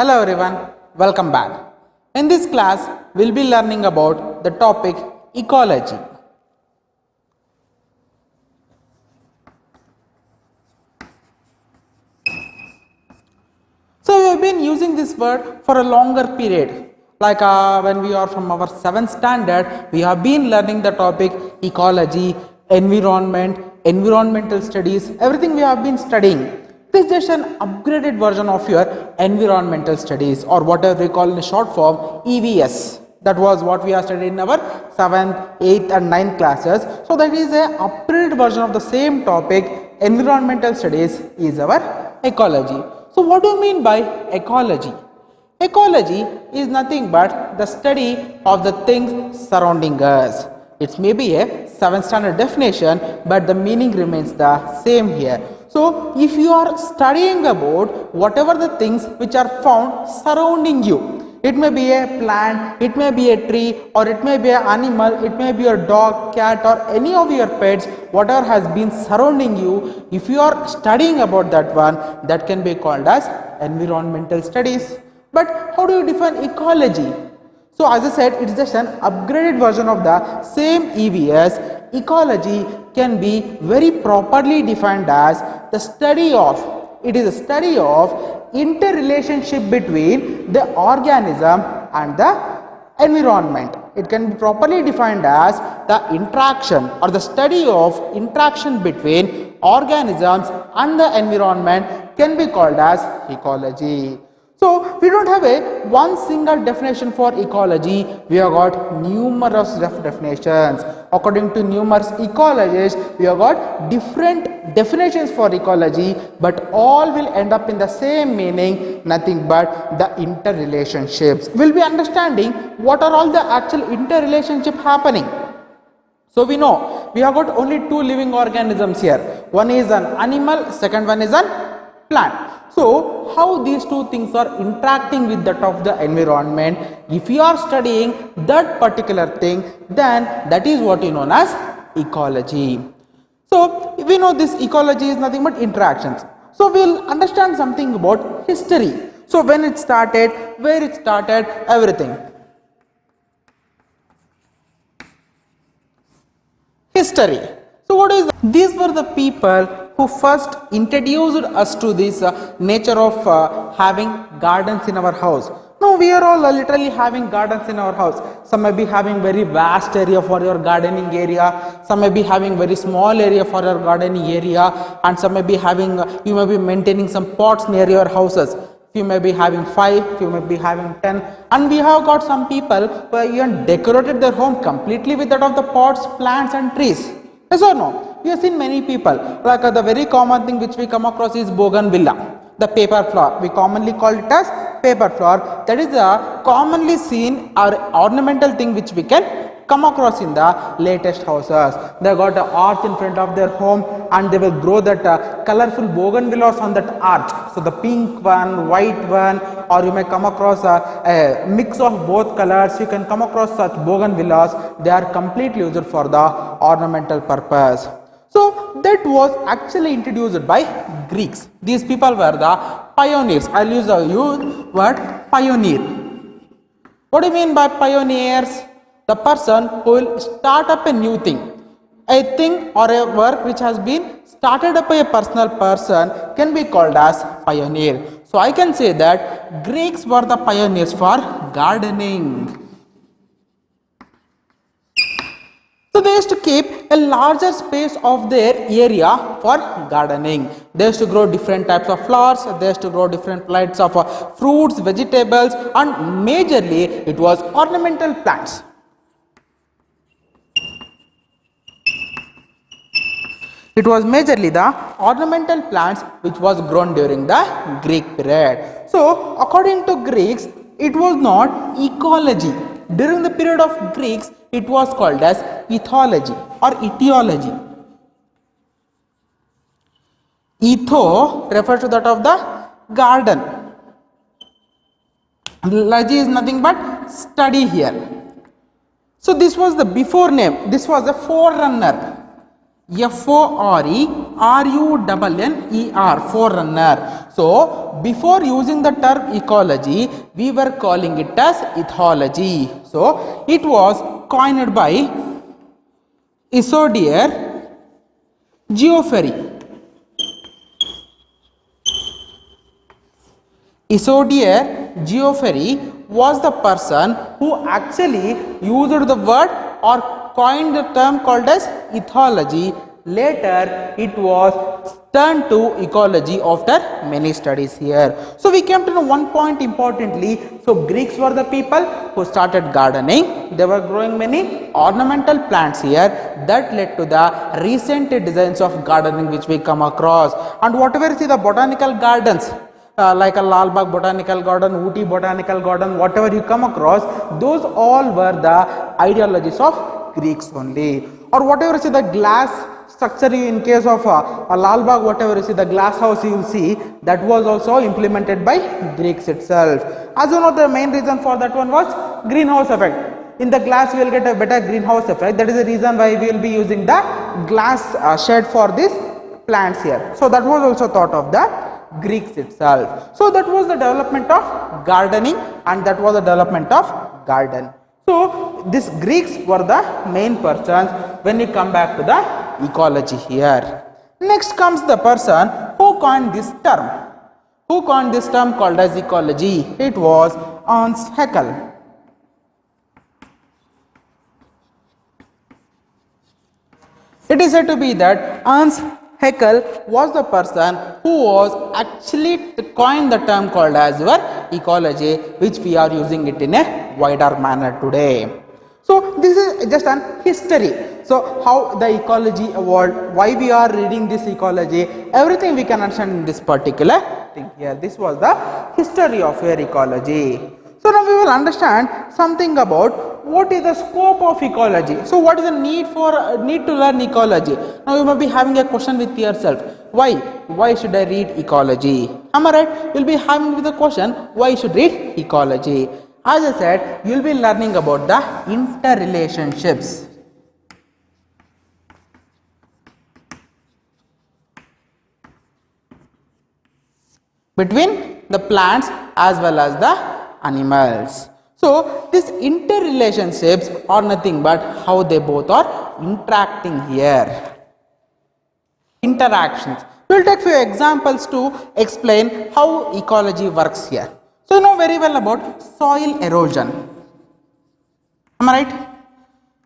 Hello everyone, welcome back. In this class, we'll be learning about the topic ecology. So we have been using this word for a longer period. Like when we are from our 7th standard, we have been learning the topic ecology, environment, environmental studies, everything we have been studying. This is just an upgraded version of your environmental studies, or whatever we call in short form EVS. That was what we are studying in our 7th, 8th and 9th classes. So that is a upgraded version of the same topic. Environmental studies is our ecology. So what do you mean by ecology? Ecology is nothing but the study of the things surrounding us. It may be a 7th standard definition, but the meaning remains the same here. So if you are studying about whatever the things which are found surrounding you, it may be a plant, it may be a tree, or it may be an animal, it may be your dog, cat, or any of your pets, whatever has been surrounding you, if you are studying about that one, that can be called as environmental studies. But how do you define ecology? So as I said, it is just an upgraded version of the same EVS. Ecology can be very properly defined as the study of, it is a study of interrelationship between the organism and the environment. It can be properly defined as the interaction or the study of interaction between organisms and the environment can be called as ecology. So we don't have a one single definition for ecology. We have got numerous definitions. According to numerous ecologists, we have got different definitions for ecology, but all will end up in the same meaning, nothing but the interrelationships. We'll be understanding what are all the actual interrelationship happening. So we know we have got only two living organisms here. One is an animal, second one is an plant. So how these two things are interacting with that of the environment, if you are studying that particular thing, then that is what is known as ecology. So we know this ecology is nothing but interactions. So we'll understand something about history. So when it started, where it started, everything. History. So what is these were the people who first introduced us to this nature of having gardens in our house. Now we are all literally having gardens in our house. Some may be having very vast area for your gardening area, some may be having very small area for your gardening area, and some may be having you may be maintaining some pots near your houses. You may be having 5, you may be having 10, and we have got some people who have even decorated their home completely with that of the pots, plants and trees. Yes or no? We have seen many people, like the very common thing which we come across is bougainvillea, the paper flower. We commonly call it as paper flower. That is the commonly seen or ornamental thing which we can come across in the latest houses. They got an arch in front of their home and they will grow that colorful bougainvilleas on that arch. So the pink one, white one, or you may come across a mix of both colors. You can come across such bougainvilleas. They are completely used for the ornamental purpose. So that was actually introduced by Greeks. These people were the pioneers. I'll use the word pioneer. What do you mean by pioneers? The person who will start up a new thing. A thing or a work which has been started up by a personal person can be called as pioneer. So I can say that Greeks were the pioneers for gardening. So they used to keep a larger space of their area for gardening. They used to grow different types of flowers, they used to grow different types of fruits, vegetables, and majorly it was ornamental plants. It was majorly the ornamental plants which was grown during the Greek period. So according to Greeks, it was not ecology. During the period of Greeks, it was called as ethology or etiology. Etho refers to that of the garden. Logy is nothing but study here. So this was the before name. This was the forerunner. Forunner, forerunner. So before using the term ecology, we were calling it as ethology. So it was coined by Isidore Geoffroy. Isidore Geoffroy was the person who actually used the word or coined the term called as ethology. Later, it was turned to ecology after many studies here. So we came to know one point importantly. So Greeks were the people who started gardening. They were growing many ornamental plants here. That led to the recent designs of gardening which we come across. And whatever you see the botanical gardens, like a Lal Bagh Botanical Garden, Ooty Botanical Garden, whatever you come across, those all were the ideologies of Greeks only. Or whatever you see the glass structure in case of a Lal Bagh, whatever you see the glass house you will see, that was also implemented by Greeks itself. As you know, the main reason for that one was greenhouse effect. In the glass we will get a better greenhouse effect. That is the reason why we will be using the glass shed for these plants here. So that was also thought of the Greeks itself. So that was the development of gardening and that was the development of garden. So these Greeks were the main persons when we come back to the ecology here. Next comes the person who coined this term. Who coined this term called as ecology? It was Ernst Haeckel. It is said to be that Ernst Haeckel was the person who was actually coined the term called as your ecology, which we are using it in a wider manner today. So this is just an history. So how the ecology evolved, why we are reading this ecology, everything we can understand in this particular thing here. This was the history of your ecology. So now we will understand something about what is the scope of ecology. So what is the need to learn ecology? Now you may be having a question with yourself. Why should I read ecology? Am I right? You will be having with the question, why you should read ecology? As I said, you will be learning about the interrelationships between the plants as well as the animals. So these interrelationships are nothing but how they both are interacting here. Interactions. We will take few examples to explain how ecology works here. So you know very well about soil erosion. Am I right?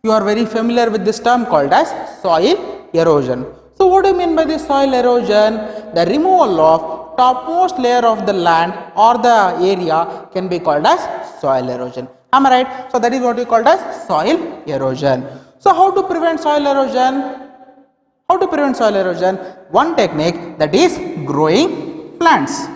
You are very familiar with this term called as soil erosion. So what do you mean by the soil erosion? The removal of topmost layer of the land or the area can be called as soil erosion. Am I right? So that is what we call as soil erosion. So how to prevent soil erosion? How to prevent soil erosion? One technique, that is growing plants.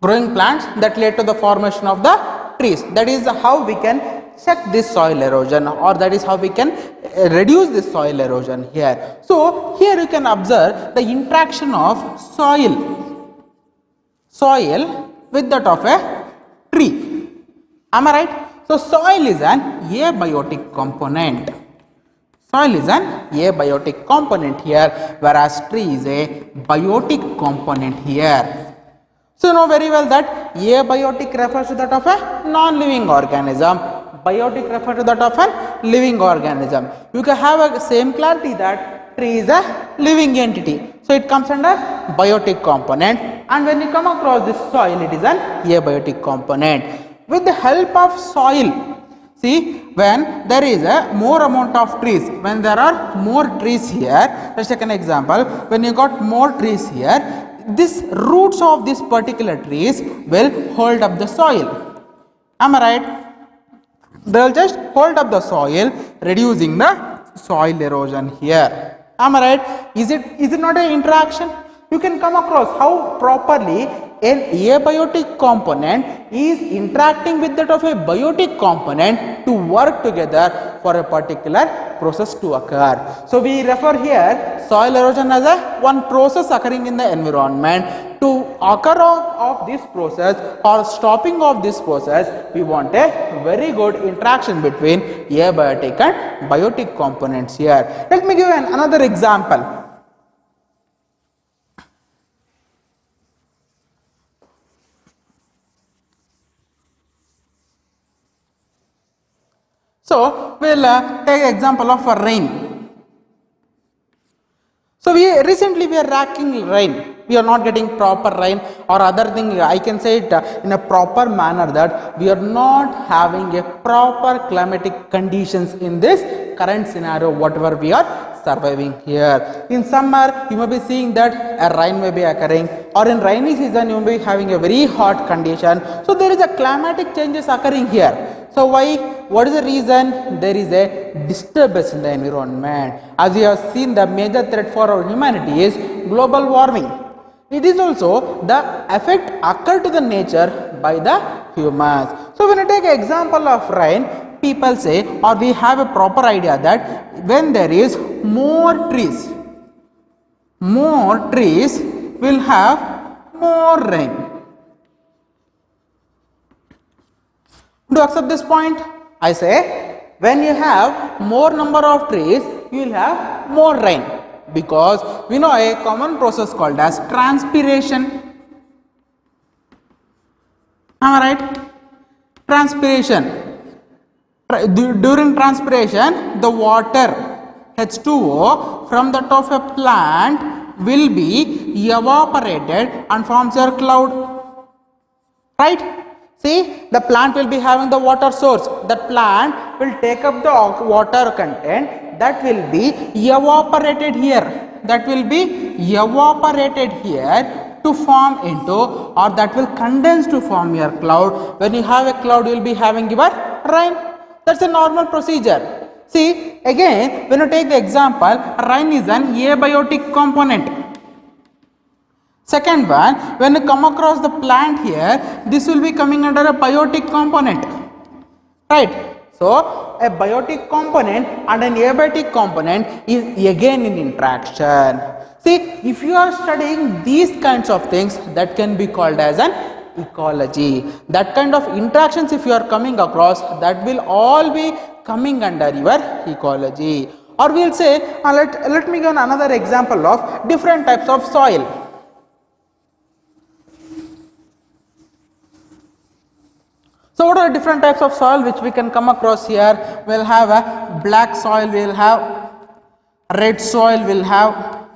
Growing plants that lead to the formation of the trees. That is how we can check this soil erosion, or that is how we can reduce this soil erosion here. So here you can observe the interaction of soil with that of a tree. Am I right? So soil is an abiotic component. Soil is an abiotic component here, whereas tree is a biotic component here. So you know very well that abiotic refers to that of a non-living organism, biotic refers to that of a living organism. You can have a same clarity that tree is a living entity. So it comes under biotic component, and when you come across this soil, it is an abiotic component. With the help of soil, see, when there is a more amount of trees, when there are more trees here, let's take an example. When you got more trees here, these roots of these particular trees will hold up the soil. Am I right? They will just hold up the soil, reducing the soil erosion here. Am I right? Is it not an interaction? You can come across how properly an abiotic component is interacting with that of a biotic component to work together for a particular process to occur. So we refer here soil erosion as a one process occurring in the environment to occur of this process or stopping of this process, we want a very good interaction between abiotic and biotic components here. Let me give another example. So, we will take example of rain. So, we are lacking rain, we are not getting proper rain, or other thing I can say it in a proper manner that we are not having a proper climatic conditions in this current scenario whatever we are surviving here. In summer you may be seeing that a rain may be occurring, or in rainy season you may be having a very hot condition. So, there is a climatic changes occurring here. So, why? What is the reason? There is a disturbance in the environment. As you have seen, the major threat for our humanity is global warming. It is also the effect occurred to the nature by the humans. So, when you take an example of rain, people say, or we have a proper idea that when there is more trees will have more rain. Do you accept this point? I say, when you have more number of trees, you will have more rain, because we know a common process called as transpiration. Am I right? Transpiration. During transpiration, the water H2O from that of a plant will be evaporated and forms a cloud. Right? See, the plant will be having the water source. That plant will take up the water content that will be evaporated here. That will be evaporated here to form into, or that will condense to form your cloud. When you have a cloud, you will be having your rain. That's a normal procedure. See, again, when you take the example, rain is an abiotic component. Second one, when you come across the plant here, this will be coming under a biotic component, right? So, a biotic component and an abiotic component is again in interaction. See, if you are studying these kinds of things, that can be called as an ecology. That kind of interactions if you are coming across, that will all be coming under your ecology. Or we will say, let me give another example of different types of soil. So, what are the different types of soil which we can come across here? We will have a black soil, we will have red soil, we will have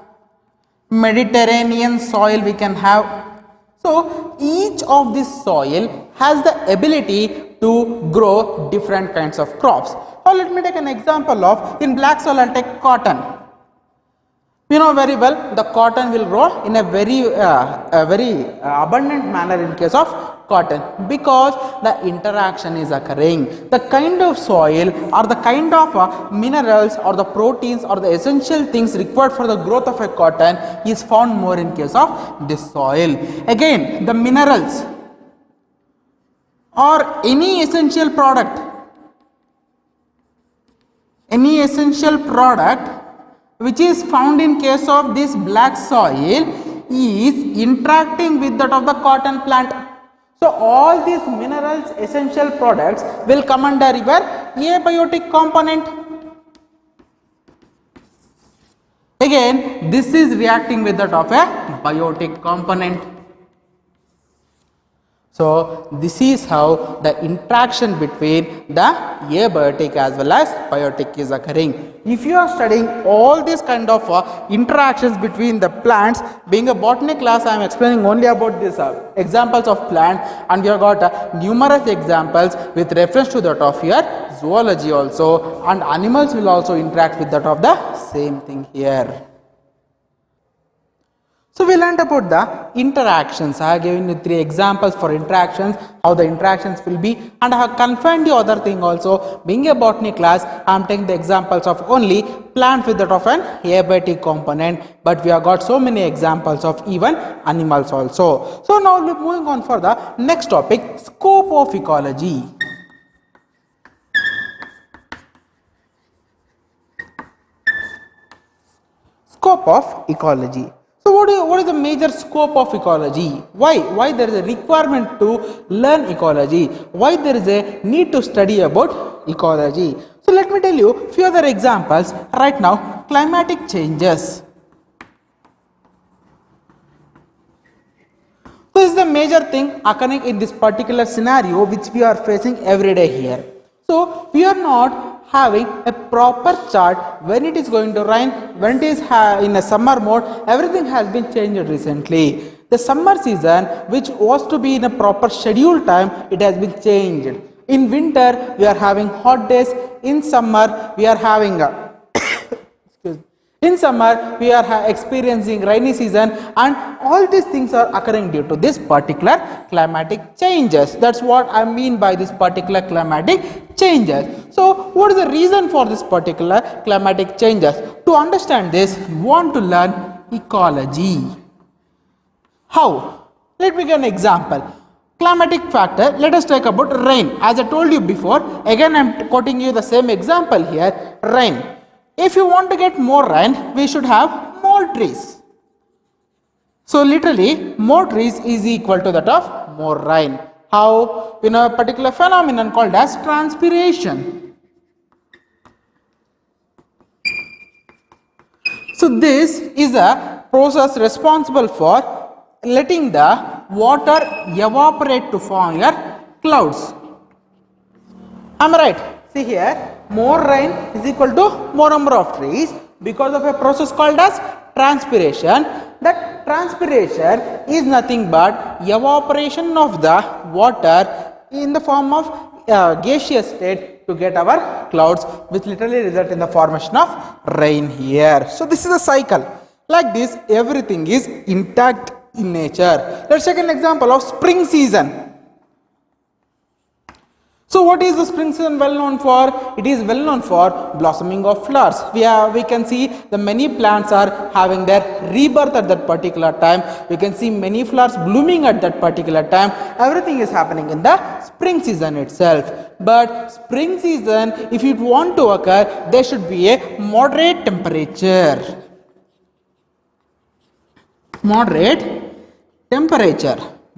Mediterranean soil, we can have. So, each of this soil has the ability to grow different kinds of crops. So, let me take an example of, in black soil I will take cotton. You know very well, the cotton will grow in a very abundant manner in case of cotton, because the interaction is occurring. The kind of soil or the kind of minerals or the proteins or the essential things required for the growth of a cotton is found more in case of this soil. Again, the minerals or any essential product which is found in case of this black soil is interacting with that of the cotton plant. So, all these minerals, essential products will come under your abiotic component. Again, this is reacting with that of a biotic component. So, this is how the interaction between the abiotic as well as biotic is occurring. If you are studying all these kind of interactions between the plants, being a botany class, I am explaining only about these examples of plant, and we have got numerous examples with reference to that of your zoology also, and animals will also interact with that of the same thing here. So, we learned about the interactions. I have given you 3 examples for interactions, how the interactions will be, and I have confined the other thing also. Being a botany class, I am taking the examples of only plant with that of an abiotic component, but we have got so many examples of even animals also. So, now moving on for the next topic, scope of ecology. Scope of ecology. So what is the major scope of ecology? Why there is a requirement to learn ecology? Why there is a need to study about ecology? So let me tell you few other examples right now. Climatic changes. So this is the major thing occurring in this particular scenario which we are facing every day here. So we are not having a proper chart when it is going to rain, when it is in a summer mode. Everything has been changed recently. The summer season, which was to be in a proper scheduled time, it has been changed. In winter we are having hot days. In summer we are having in summer we are experiencing rainy season, and all these things are occurring due to this particular climatic changes. That's what I mean by this particular climatic changes. So what is the reason for this particular climatic changes? To understand this, we want to learn ecology. How? Let me give an example. Climatic factor, let us talk about rain. As I told you before, again I am quoting you the same example here, rain. If you want to get more rain, we should have more trees. So literally, more trees is equal to that of more rain. How? In a particular phenomenon called as transpiration. So this is a process responsible for letting the water evaporate to form your clouds. Am I right? See here, more rain is equal to more number of trees because of a process called as transpiration. That transpiration is nothing but evaporation of the water in the form of gaseous state to get our clouds, which literally result in the formation of rain here. So this is a cycle. Like this, everything is intact in nature. Let's take an example of spring season. So what is the spring season well known for? It is well known for blossoming of flowers. We can see the many plants are having their rebirth at that particular time. We can see many flowers blooming at that particular time. Everything is happening in the spring season itself. But spring season, if it want to occur, there should be a moderate temperature.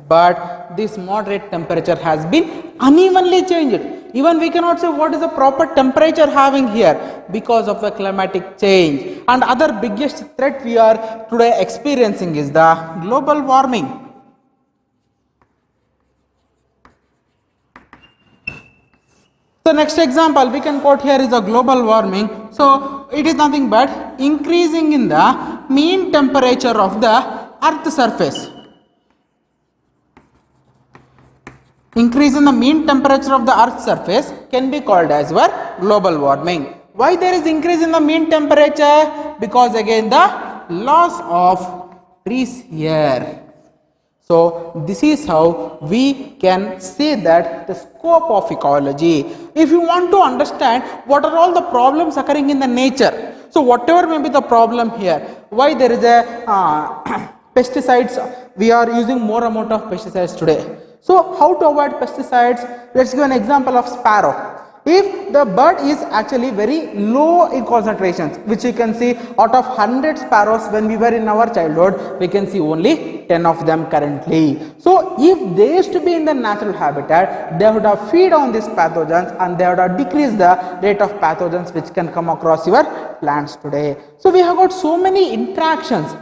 But this moderate temperature has been unevenly changed. Even we cannot say what is the proper temperature having here because of the climatic change. And other biggest threat we are today experiencing is the global warming. So next example we can quote here is a global warming. So it is nothing but increasing in the mean temperature of the earth surface. Increase in the mean temperature of the earth surface can be called as global warming. Why there is increase in the mean temperature? Because again the loss of trees here. So this is how we can say that the scope of ecology. If you want to understand what are all the problems occurring in the nature, so whatever may be the problem here, why there is a pesticides, we are using more amount of pesticides today. So how to avoid pesticides? Let's give an example of sparrow. If the bird is actually very low in concentrations, which you can see out of 100 sparrows when we were in our childhood, we can see only 10 of them currently. So if they used to be in the natural habitat, they would have feed on these pathogens and they would have decreased the rate of pathogens which can come across your plants today. So we have got so many interactions.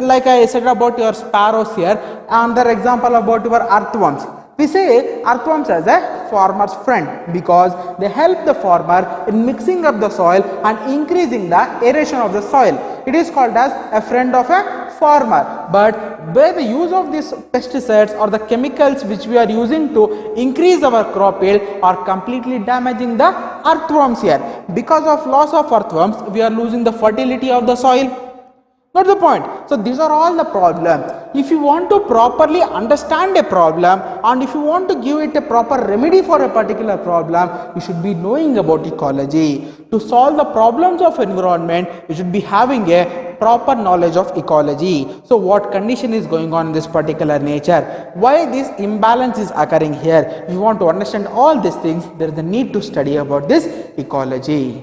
Like I said about your sparrows here, another example about your earthworms. We say earthworms as a farmer's friend because they help the farmer in mixing up the soil and increasing the aeration of the soil. It is called as a friend of a farmer. But by the use of these pesticides or the chemicals which we are using to increase our crop yield are completely damaging the earthworms here. Because of loss of earthworms, we are losing the fertility of the soil. Not the point. So these are all the problems. If you want to properly understand a problem and if you want to give it a proper remedy for a particular problem, you should be knowing about ecology. To solve the problems of environment, you should be having a proper knowledge of ecology. So what condition is going on in this particular nature? Why this imbalance is occurring here? If you want to understand all these things, there is a need to study about this ecology.